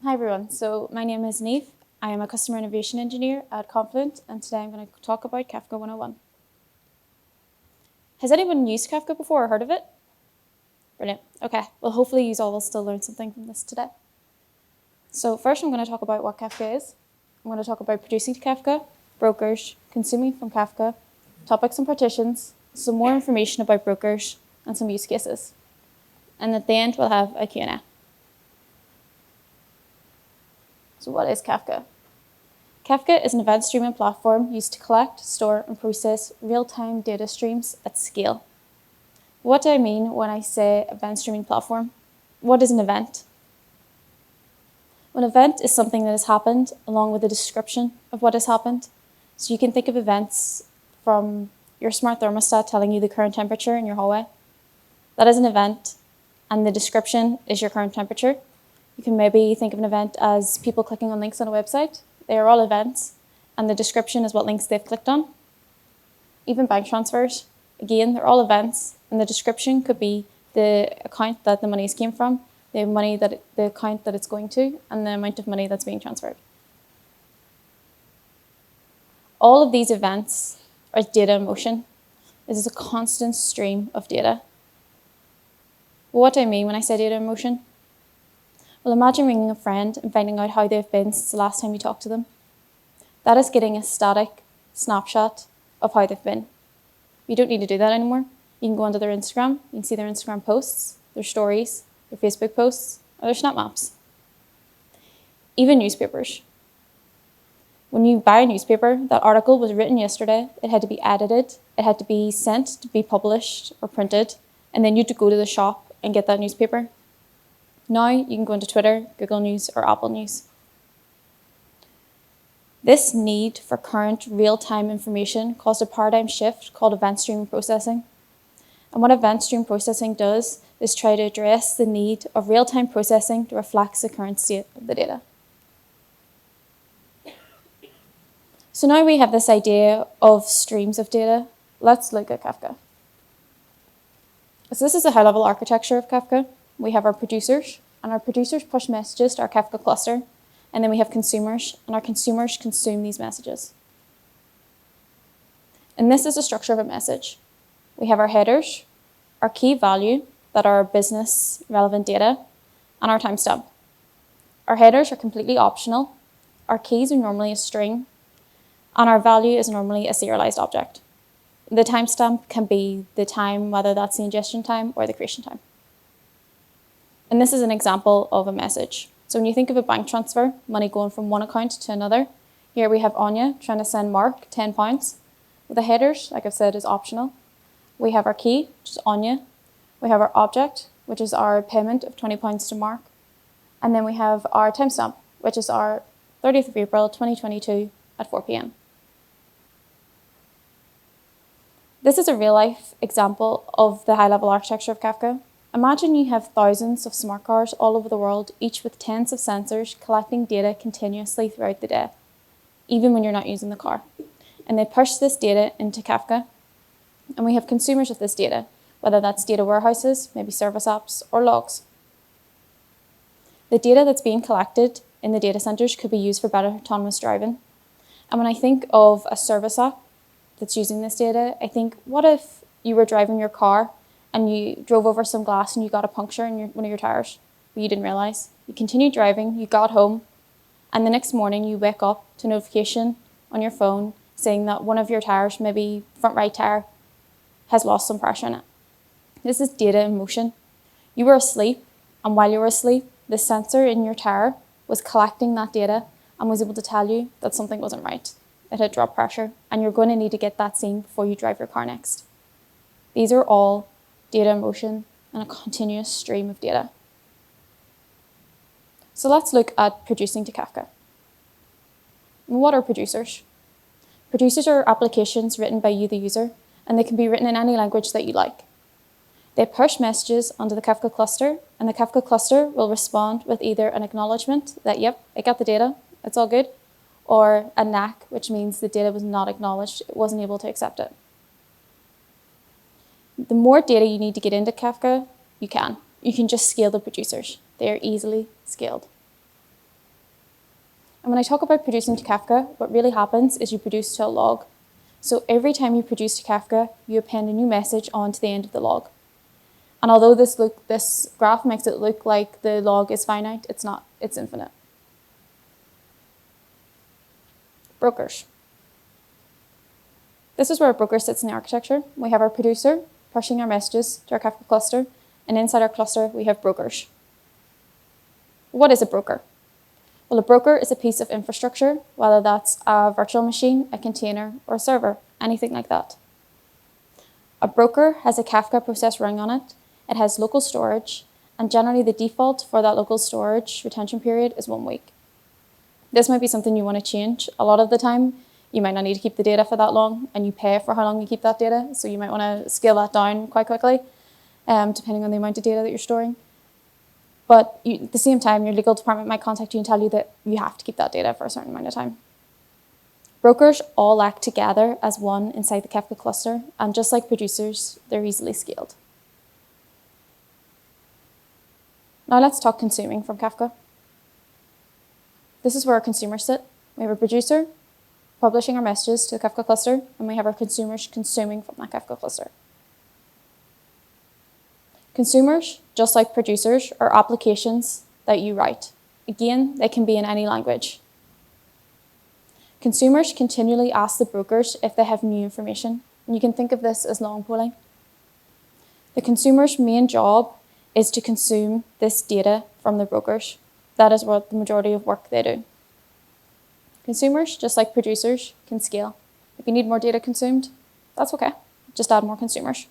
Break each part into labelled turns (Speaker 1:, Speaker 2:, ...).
Speaker 1: Hi everyone, so my name is Niamh. I am a Customer Innovation Engineer at Confluent, and today I'm going to talk about Kafka 101. Has anyone used Kafka before or heard of it? Brilliant. Okay, well hopefully you all will still learn something from this today. So first I'm going to talk about what Kafka is. I'm going to talk about producing to Kafka, brokers, consuming from Kafka, topics and partitions, some more information about brokers, and some use cases. And at the end we'll have a Q&A. So what is Kafka? Kafka is an event streaming platform used to collect, store, and process real-time data streams at scale. What do I mean when I say event streaming platform? What is an event? An event is something that has happened along with a description of what has happened. So you can think of events from your smart thermostat telling you the current temperature in your hallway. That is an event, and the description is your current temperature. You can maybe think of an event as people clicking on links on a website. They are all events, and the description is what links they've clicked on. Even bank transfers, again, they're all events, and the description could be the account that the monies came from, the account that it's going to, and the amount of money that's being transferred. All of these events are data in motion. It is a constant stream of data. What do I mean when I say data in motion? Well, imagine ringing a friend and finding out how they've been since the last time you talked to them. That is getting a static snapshot of how they've been. You don't need to do that anymore. You can go onto their Instagram, you can see their Instagram posts, their stories, their Facebook posts, or their snap maps. Even newspapers. When you buy a newspaper, that article was written yesterday, it had to be edited, it had to be sent to be published or printed, and then you had to go to the shop and get that newspaper. Now you can go into Twitter, Google News, or Apple News. This need for current real-time information caused a paradigm shift called event stream processing. And what event stream processing does is try to address the need of real-time processing to reflect the current state of the data. So now we have this idea of streams of data. Let's look at Kafka. So this is a high-level architecture of Kafka. We have our producers, and our producers push messages to our Kafka cluster. And then we have consumers, and our consumers consume these messages. And this is the structure of a message. We have our headers, our key value, that are business relevant data, and our timestamp. Our headers are completely optional. Our keys are normally a string, and our value is normally a serialized object. The timestamp can be the time, whether that's the ingestion time or the creation time. And this is an example of a message. So when you think of a bank transfer, money going from one account to another, here we have Anya trying to send Mark £10. Well, the headers, like I've said, is optional. We have our key, which is Anya. We have our object, which is our payment of £20 to Mark. And then we have our timestamp, which is our 30th of April 2022 at 4 p.m. This is a real-life example of the high-level architecture of Kafka. Imagine you have thousands of smart cars all over the world, each with tens of sensors collecting data continuously throughout the day, even when you're not using the car. And they push this data into Kafka, and we have consumers of this data, whether that's data warehouses, maybe service apps, or logs. The data that's being collected in the data centers could be used for better autonomous driving. And when I think of a service app that's using this data, I think, what if you were driving your car and you drove over some glass and you got a puncture in one of your tires, but you didn't realize. You continued driving, you got home, and the next morning you wake up to a notification on your phone saying that one of your tires, maybe front right tire, has lost some pressure in it. This is data in motion. You were asleep, and while you were asleep, the sensor in your tire was collecting that data and was able to tell you that something wasn't right. It had dropped pressure, and you're going to need to get that seen before you drive your car next. These are all data in motion, and a continuous stream of data. So let's look at producing to Kafka. What are producers? Producers are applications written by you, the user, and they can be written in any language that you like. They push messages onto the Kafka cluster, and the Kafka cluster will respond with either an acknowledgement that, yep, I got the data, it's all good, or a NAC, which means the data was not acknowledged, it wasn't able to accept it. The more data you need to get into Kafka, you can. You can just scale the producers. They are easily scaled. And when I talk about producing to Kafka, what really happens is you produce to a log. So every time you produce to Kafka, you append a new message onto the end of the log. And although this graph makes it look like the log is finite, it's not, it's infinite. Brokers. This is where a broker sits in the architecture. We have our producer pushing our messages to our Kafka cluster, and inside our cluster, we have brokers. What is a broker? Well, a broker is a piece of infrastructure, whether that's a virtual machine, a container, or a server, anything like that. A broker has a Kafka process running on it. It has local storage, and generally the default for that local storage retention period is 1 week. This might be something you want to change. A lot of the time, you might not need to keep the data for that long, and you pay for how long you keep that data, so you might want to scale that down quite quickly, depending on the amount of data that you're storing. But at the same time, your legal department might contact you and tell you that you have to keep that data for a certain amount of time. Brokers all act together as one inside the Kafka cluster, and just like producers, they're easily scaled. Now let's talk consuming from Kafka. This is where our consumers sit. We have a producer publishing our messages to the Kafka cluster, and we have our consumers consuming from that Kafka cluster. Consumers, just like producers, are applications that you write. Again, they can be in any language. Consumers continually ask the brokers if they have new information, and you can think of this as long polling. The consumer's main job is to consume this data from the brokers. That is what the majority of work they do. Consumers, just like producers, can scale. If you need more data consumed, that's okay. Just add more consumers.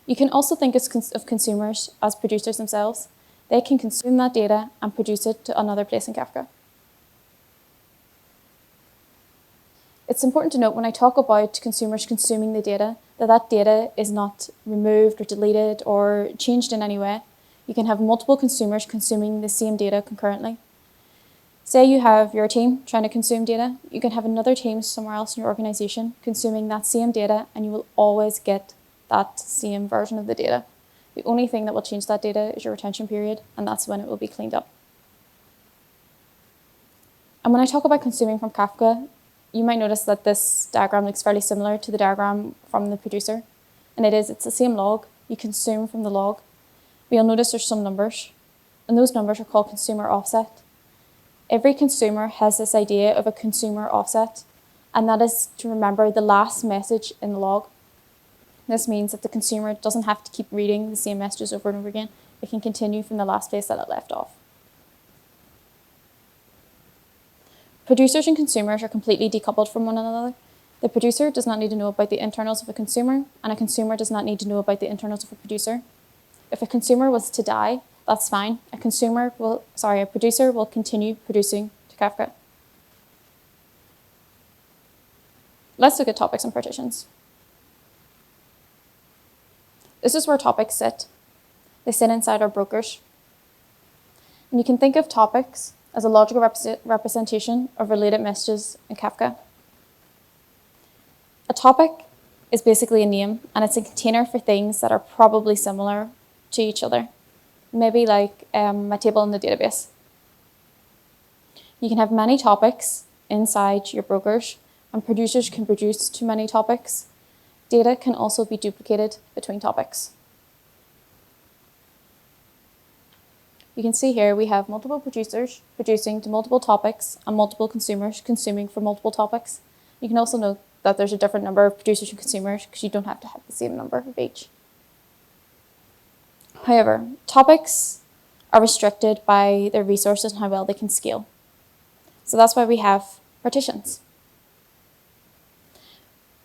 Speaker 1: You can also think of consumers as producers themselves. They can consume that data and produce it to another place in Kafka. It's important to note when I talk about consumers consuming the data, that data is not removed or deleted or changed in any way. You can have multiple consumers consuming the same data concurrently. Say you have your team trying to consume data, you can have another team somewhere else in your organization consuming that same data, and you will always get that same version of the data. The only thing that will change that data is your retention period, and that's when it will be cleaned up. And when I talk about consuming from Kafka, you might notice that this diagram looks fairly similar to the diagram from the producer. And it's the same log. You consume from the log. But you'll notice there's some numbers, and those numbers are called consumer offset. Every consumer has this idea of a consumer offset, and that is to remember the last message in the log. This means that the consumer doesn't have to keep reading the same messages over and over again. It can continue from the last place that it left off. Producers and consumers are completely decoupled from one another. The producer does not need to know about the internals of a consumer, and a consumer does not need to know about the internals of a producer. If a consumer was to die, that's fine. A producer will continue producing to Kafka. Let's look at topics and partitions. This is where topics sit. They sit inside our brokers. And you can think of topics as a logical representation of related messages in Kafka. A topic is basically a name, and it's a container for things that are probably similar to each other. Maybe like a table in the database. You can have many topics inside your brokers, and producers can produce too many topics. Data can also be duplicated between topics. You can see here we have multiple producers producing to multiple topics and multiple consumers consuming for multiple topics. You can also note that there's a different number of producers and consumers because you don't have to have the same number of each. However, topics are restricted by their resources and how well they can scale. So that's why we have partitions.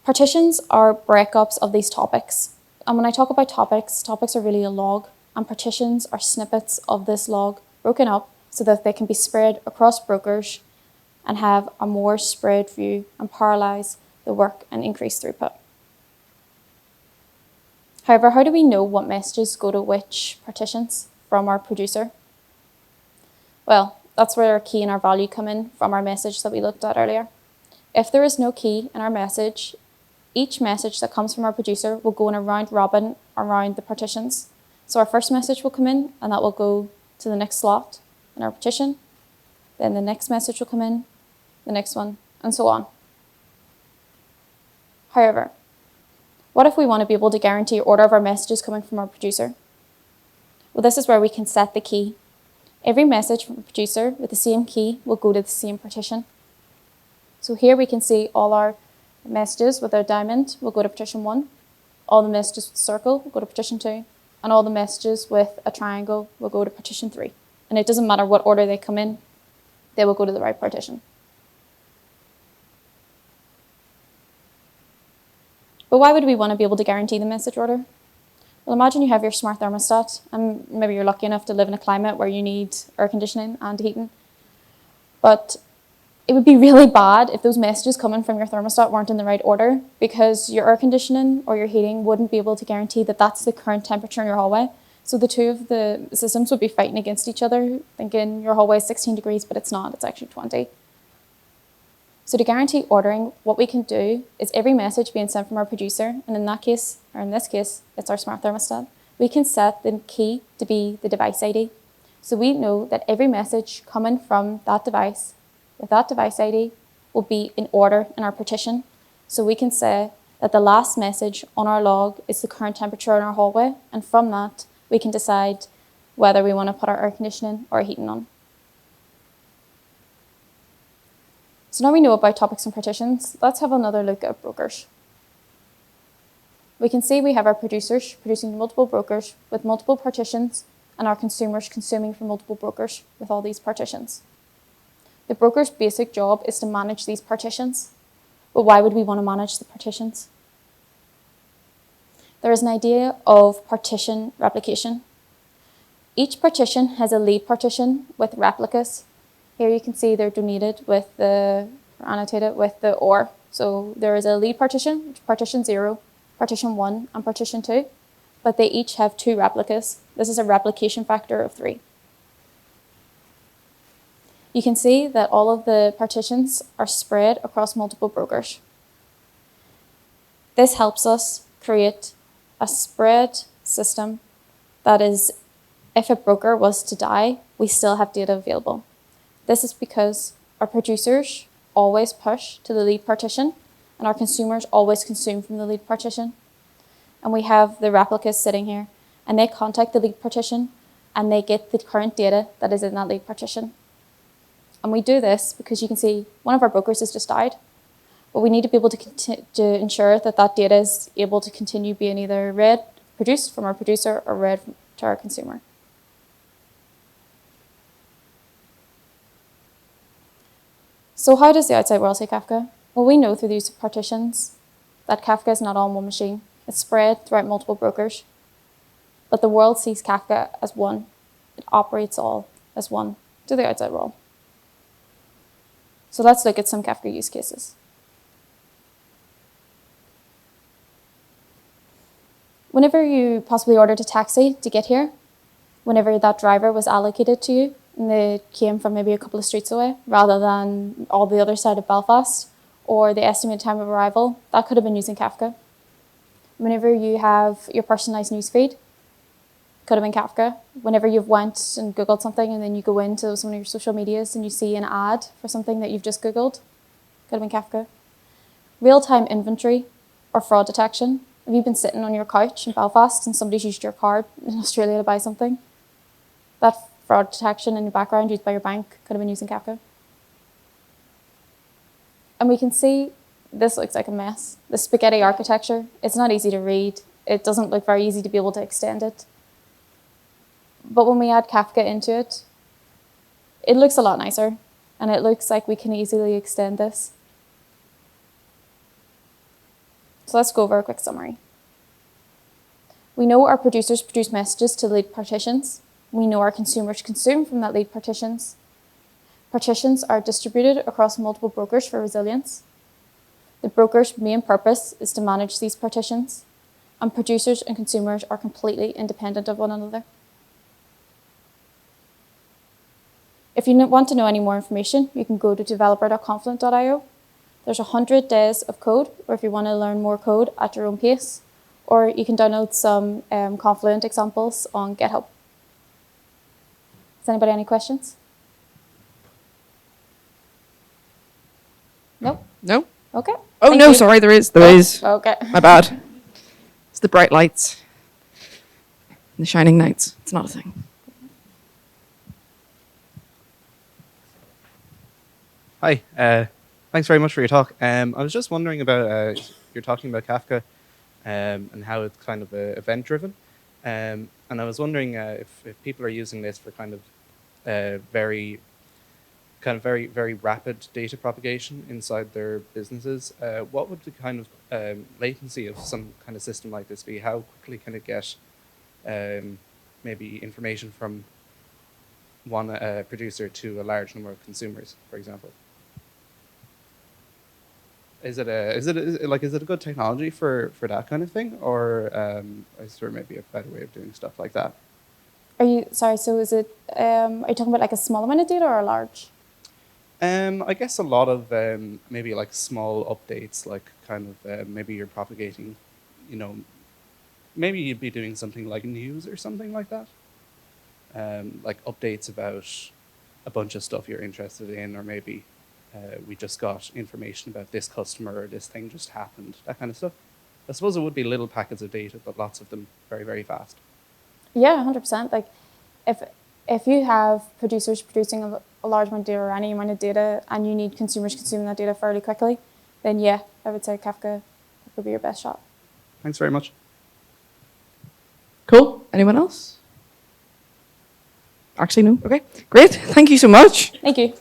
Speaker 1: Partitions are breakups of these topics. And when I talk about topics, topics are really a log, and partitions are snippets of this log broken up so that they can be spread across brokers and have a more spread view and parallelize the work and increase throughput. However, how do we know what messages go to which partitions from our producer? Well, that's where our key and our value come in from our message that we looked at earlier. If there is no key in our message, each message that comes from our producer will go in a round robin around the partitions. So our first message will come in, and that will go to the next slot in our partition. then the next message will come in, the next one, and so on. However, what if we want to be able to guarantee order of our messages coming from our producer? Well, this is where we can set the key. Every message from a producer with the same key will go to the same partition. So here we can see all our messages with our diamond will go to partition 1, all the messages with a circle will go to partition 2, and all the messages with a triangle will go to partition 3. And it doesn't matter what order they come in, they will go to the right partition. But why would we want to be able to guarantee the message order? Well, imagine you have your smart thermostat, and maybe you're lucky enough to live in a climate where you need air conditioning and heating. But it would be really bad if those messages coming from your thermostat weren't in the right order, because your air conditioning or your heating wouldn't be able to guarantee that that's the current temperature in your hallway. So the two of the systems would be fighting against each other, thinking your hallway is 16 degrees, but it's not, it's actually 20. So to guarantee ordering, what we can do is every message being sent from our producer, and in that case, or in this case, it's our smart thermostat, we can set the key to be the device ID. So we know that every message coming from that device with that device ID will be in order in our partition. So we can say that the last message on our log is the current temperature in our hallway, and from that, we can decide whether we want to put our air conditioning or heating on. So now we know about topics and partitions, let's have another look at brokers. We can see we have our producers producing multiple brokers with multiple partitions, and our consumers consuming from multiple brokers with all these partitions. The broker's basic job is to manage these partitions, but why would we want to manage the partitions? There is an idea of partition replication. Each partition has a lead partition with replicas. Here you can see they're denoted with the, or annotated with the OR. So there is a lead partition, which is partition 0, partition 1, and partition 2, but they each have 2 replicas. This is a replication factor of 3. You can see that all of the partitions are spread across multiple brokers. This helps us create a spread system that is, if a broker was to die, we still have data available. This is because our producers always push to the lead partition, and our consumers always consume from the lead partition. And we have the replicas sitting here, and they contact the lead partition, and they get the current data that is in that lead partition. And we do this because you can see one of our brokers has just died, but we need to be able to ensure that that data is able to continue being either read, produced from our producer, or read to our consumer. So how does the outside world see Kafka? Well, we know through the use of partitions that Kafka is not all in one machine. It's spread throughout multiple brokers. But the world sees Kafka as one. It operates all as one to the outside world. So let's look at some Kafka use cases. Whenever you possibly ordered a taxi to get here, whenever that driver was allocated to you, and they came from maybe a couple of streets away rather than all the other side of Belfast, or the estimated time of arrival, that could have been using Kafka. Whenever you have your personalized newsfeed, could have been Kafka. Whenever you've went and Googled something and then you go into some of your social medias and you see an ad for something that you've just Googled, could have been Kafka. Real-time inventory or fraud detection. Have you been sitting on your couch in Belfast and somebody's used your card in Australia to buy something? That fraud detection in the background used by your bank could have been using Kafka. And we can see this looks like a mess. The spaghetti architecture, it's not easy to read. It doesn't look very easy to be able to extend it. But when we add Kafka into it, it looks a lot nicer. And it looks like we can easily extend this. So let's go over a quick summary. We know our producers produce messages to lead partitions. We know our consumers consume from that lead partitions. Partitions are distributed across multiple brokers for resilience. The broker's main purpose is to manage these partitions, and producers and consumers are completely independent of one another. If you want to know any more information, you can go to developer.confluent.io. There's 100 days of code, or if you want to learn more code at your own pace, or you can download some Confluent examples on GitHub. Has anybody any questions?
Speaker 2: No?
Speaker 1: Okay.
Speaker 2: Oh,
Speaker 1: Thank
Speaker 2: no,
Speaker 1: you.
Speaker 2: sorry, there is. There is.
Speaker 1: Okay.
Speaker 2: My bad. It's the bright lights. The shining nights. It's not a thing.
Speaker 3: Hi, thanks very much for your talk. I was just wondering about, you're talking about Kafka and how it's kind of event-driven. And I was wondering if people are using this for kind of very rapid data propagation inside their businesses. What would the kind of latency of some kind of system like this be? How quickly can it get maybe information from one producer to a large number of consumers, for example? Is it a good technology for that kind of thing, or is there maybe a better way of doing stuff like that?
Speaker 1: Sorry, so is it, are you talking about like a small amount of data or a large?
Speaker 3: I guess a lot of maybe like small updates, like kind of maybe you're propagating, you know, maybe you'd be doing something like news or something like that. Like updates about a bunch of stuff you're interested in, or maybe we just got information about this customer or this thing just happened, that kind of stuff. I suppose it would be little packets of data, but lots of them very, very fast.
Speaker 1: Yeah, 100%. Like, if you have producers producing a large amount of data or any amount of data, and you need consumers consuming that data fairly quickly, then yeah, I would say Kafka would be your best shot.
Speaker 3: Thanks very much.
Speaker 2: Cool. Anyone else? Actually, no. Okay, great. Thank you so much.
Speaker 1: Thank you.